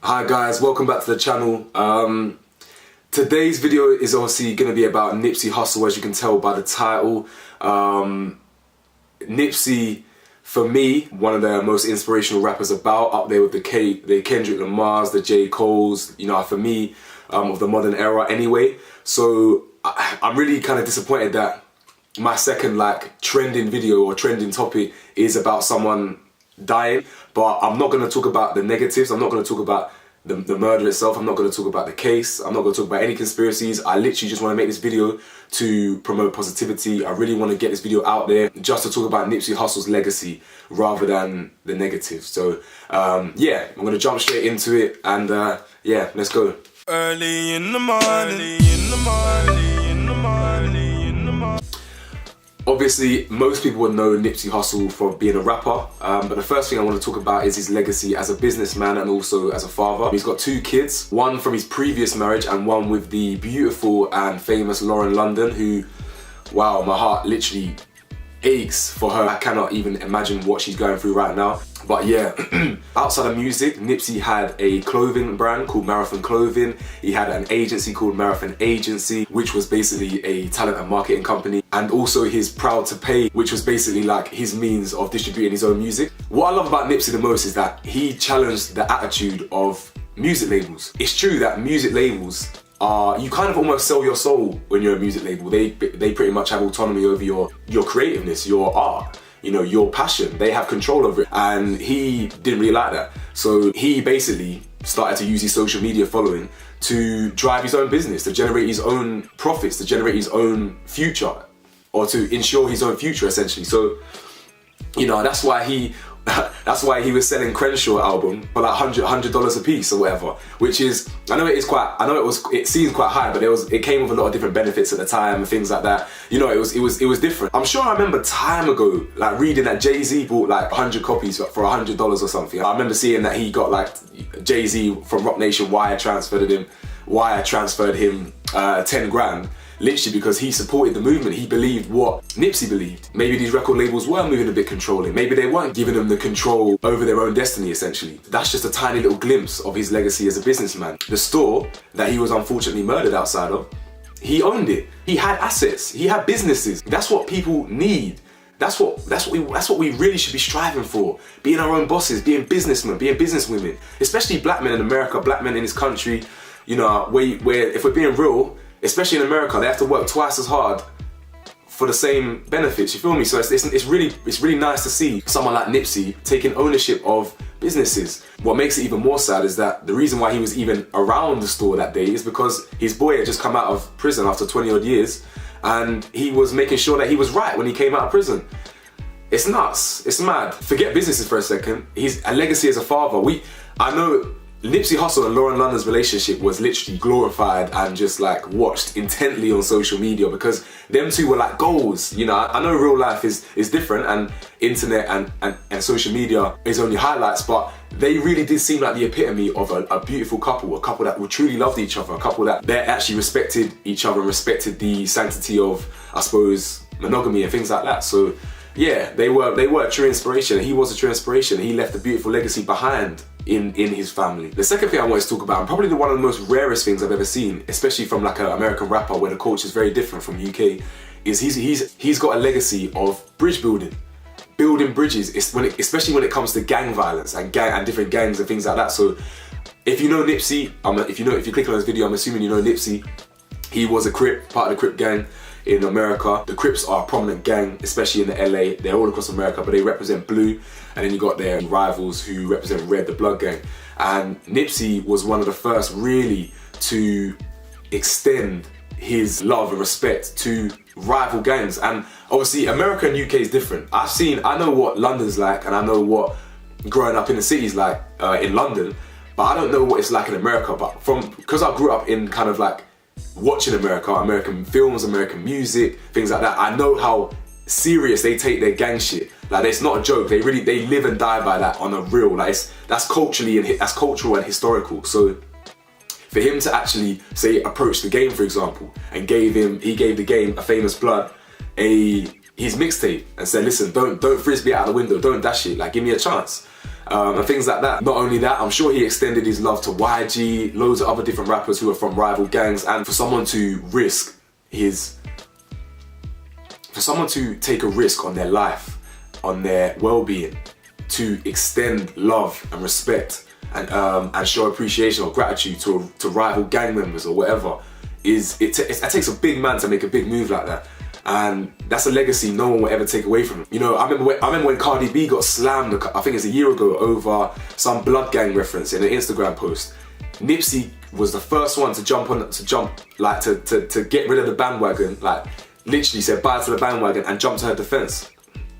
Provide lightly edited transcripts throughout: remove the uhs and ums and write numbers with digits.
Hi guys, welcome back to the channel. Today's video is obviously going to be about Nipsey Hussle, as you can tell by the title. Nipsey, for me, one of the most inspirational rappers about, up there with the Kendrick Lamars, the J. Coles, you know, for me, of the modern era anyway. So I'm really kind of disappointed that my second trending video or trending topic is about someone dying, but I'm not going to talk about the negatives. I'm not going to talk about the murder itself. I'm not going to talk about the case. I'm not going to talk about any conspiracies. I literally just want to make this video to promote positivity. I really want to get this video out there just to talk about Nipsey Hussle's legacy rather than the negatives. So yeah, I'm going to jump straight into it and yeah, let's go. Early in the morning, Obviously, most people would know Nipsey Hussle for being a rapper, but the first thing I want to talk about is his legacy as a businessman and also as a father. He's got two kids, one from his previous marriage and one with the beautiful and famous Lauren London, who, wow, my heart literally aches for her. I cannot even imagine what she's going through right now. But yeah, outside of music, Nipsey had a clothing brand called Marathon Clothing. He had an agency called Marathon Agency, which was basically a talent and marketing company. And also his Proud to Pay, which was basically like his means of distributing his own music. What I love about Nipsey the most is that he challenged the attitude of music labels. It's true that music labels are, you kind of almost sell your soul when you're a music label. They pretty much have autonomy over your creativeness, your art, you know, your passion. They have control over it. And he didn't really like that. So he basically started to use his social media following to drive his own business, to generate his own profits, to generate his own future, or to ensure his own future essentially. So, you know, that's why he was selling Crenshaw album for like $100 a piece or whatever, which is, it seems quite high, but it came with a lot of different benefits at the time and things like that. You know, it was different. I'm sure I remember time ago, like reading that Jay-Z bought like 100 copies for $100 or something. I remember seeing that he got like Jay-Z from Roc Nation wire transferred him 10 grand. Literally because he supported the movement. He believed what Nipsey believed. Maybe these record labels were moving a bit controlling. Maybe they weren't giving them the control over their own destiny, essentially. That's just a tiny little glimpse of his legacy as a businessman. The store that he was unfortunately murdered outside of, he owned it. He had assets. He had businesses. That's what people need. That's what we really should be striving for. Being our own bosses, being businessmen, being businesswomen. Especially black men in America, black men in this country. You know, where if we're being real, especially in America, they have to work twice as hard for the same benefits, you feel me? So it's really nice to see someone like Nipsey taking ownership of businesses. What makes it even more sad is that the reason why he was even around the store that day is because his boy had just come out of prison after 20 odd years, and he was making sure that he was right when he came out of prison. It's nuts, it's mad. Forget businesses for a second. He's a legacy as a father. I know Nipsey Hussle and Lauren London's relationship was literally glorified and just like watched intently on social media because them two were like goals. You know, I know real life is different and internet and social media is only highlights, but they really did seem like the epitome of a beautiful couple, a couple that truly loved each other, a couple that they actually respected each other and respected the sanctity of, I suppose, monogamy and things like that. So yeah, they were a true inspiration. He was a true inspiration. He left a beautiful legacy behind in his family. The second thing I want to talk about, and probably one of the most rarest things I've ever seen, especially from like an American rapper where the culture is very different from UK, is he's got a legacy of bridge building bridges, especially when it comes to gang violence and different gangs and things like that. So if you know Nipsey, if you click on this video, I'm assuming you know Nipsey. He was a Crip, part of the Crip gang in America. The Crips are a prominent gang, especially in the LA. They're all across America, but they represent blue. And then you got their rivals who represent red, the Blood Gang. And Nipsey was one of the first really to extend his love and respect to rival gangs. And obviously America and UK is different. I know what London's like, and I know what growing up in the city's like in London, but I don't know what it's like in America. But because I grew up in kind of like watching American films, American music, things like that, I know how serious they take their gang shit. Like, it's not a joke. They live and die by that on a real. Like, that's cultural and historical. So for him to actually say approach the game, for example, and he gave the game, A Famous Blood, his mixtape, and said, listen, don't frisbee out the window, don't dash it, like, give me a chance. and things like that. Not only that, I'm sure he extended his love to YG, loads of other different rappers who are from rival gangs, and for someone to take a risk on their life, on their well-being, to extend love and respect and show appreciation or gratitude to rival gang members or whatever, it takes a big man to make a big move like that. And that's a legacy no one will ever take away from him. You know, I remember when Cardi B got slammed, I think it's a year ago, over some blood gang reference in an Instagram post. Nipsey was the first one to to get rid of the bandwagon, like literally said bye to the bandwagon and jump to her defense.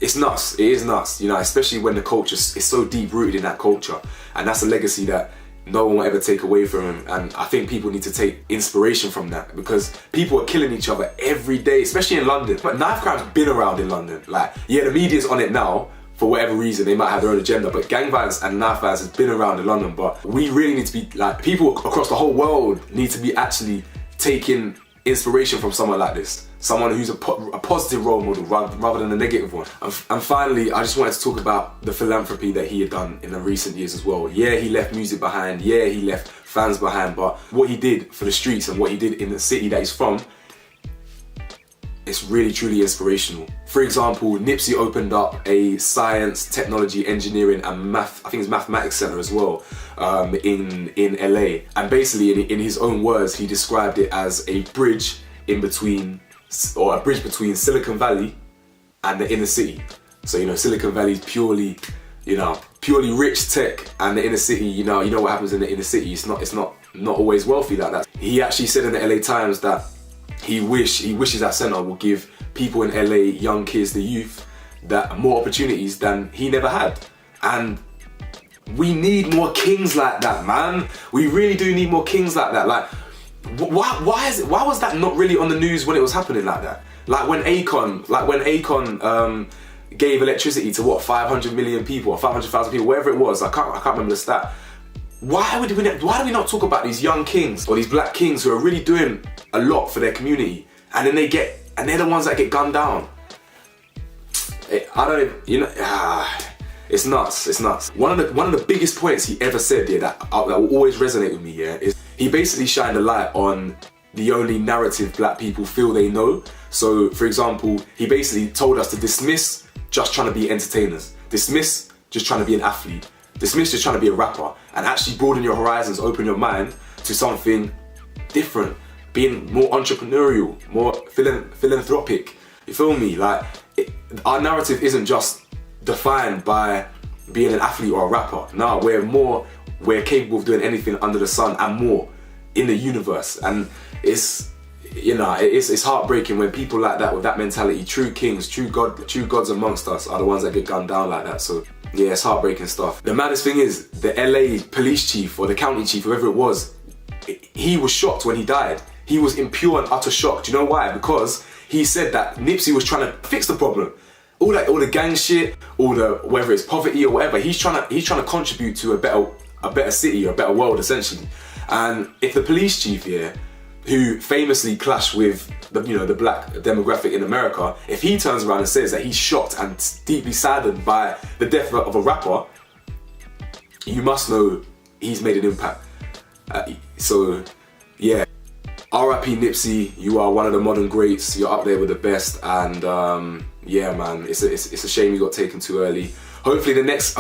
It's nuts, it is nuts, you know, especially when the culture is so deep rooted in that culture. And that's a legacy that no one will ever take away from him. And I think people need to take inspiration from that, because people are killing each other every day, especially in London. But knife crime's been around in London. Like, yeah, the media's on it now for whatever reason. They might have their own agenda, but gang violence and knife violence has been around in London. But we really need to be, like, people across the whole world need to be actually taking inspiration from someone like this. Someone who's a positive role model rather than a negative one. And finally, I just wanted to talk about the philanthropy that he had done in the recent years as well. Yeah, he left music behind. Yeah, he left fans behind. But what he did for the streets and what he did in the city that he's from, it's really, truly inspirational. For example, Nipsey opened up a science, technology, engineering and math, I think it's mathematics center as well, in LA. And basically, in his own words, he described it as a bridge between Silicon Valley and the inner city. So, you know, Silicon Valley is purely rich tech, and the inner city, you know what happens in the inner city. It's not always wealthy like that. He actually said in the LA Times that he wishes that center will give people in LA, young kids, the youth, that more opportunities than he never had. And we need more kings like that, man. We really do need more kings like that. Like, why was that not really on the news when it was happening like that? Like when Akon gave electricity to what, 500 million people or 500,000 people, wherever it was. I can't remember the stat. Why do we not talk about these young kings or these black kings who are really doing a lot for their community, and then they're the ones that get gunned down? It's nuts. It's nuts. One of the biggest points he ever said, yeah, that will always resonate with me, yeah, is he basically shined a light on the only narrative black people feel they know. So, for example, he basically told us to dismiss just trying to be entertainers, dismiss just trying to be an athlete, dismiss just trying to be a rapper, and actually broaden your horizons, open your mind to something different, being more entrepreneurial, more philanthropic. You feel me? Like, our narrative isn't just defined by being an athlete or a rapper. No, we're capable of doing anything under the sun and more in the universe. And it's heartbreaking when people like that, with that mentality, true kings, true gods amongst us, are the ones that get gunned down like that. So yeah, it's heartbreaking stuff. The maddest thing is, the LA police chief or the county chief, whoever it was, he was shocked when he died. He was in pure and utter shock. Do you know why? Because he said that Nipsey was trying to fix the problem. All the gang shit, whether it's poverty or whatever, he's trying to contribute to a better city, or a better world, essentially. And if the police chief here, who famously clashed with the black demographic in America, if he turns around and says that he's shocked and deeply saddened by the death of a rapper, you must know he's made an impact. So yeah, R.I.P. Nipsey, you are one of the modern greats. You're up there with the best, and yeah, man, it's a shame you got taken too early. Hopefully the next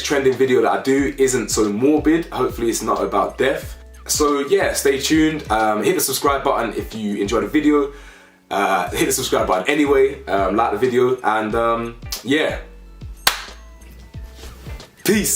trending video that I do isn't so morbid. Hopefully it's not about death. So yeah, stay tuned. Hit the subscribe button if you enjoyed the video. Hit the subscribe button anyway. Like the video, and yeah, peace.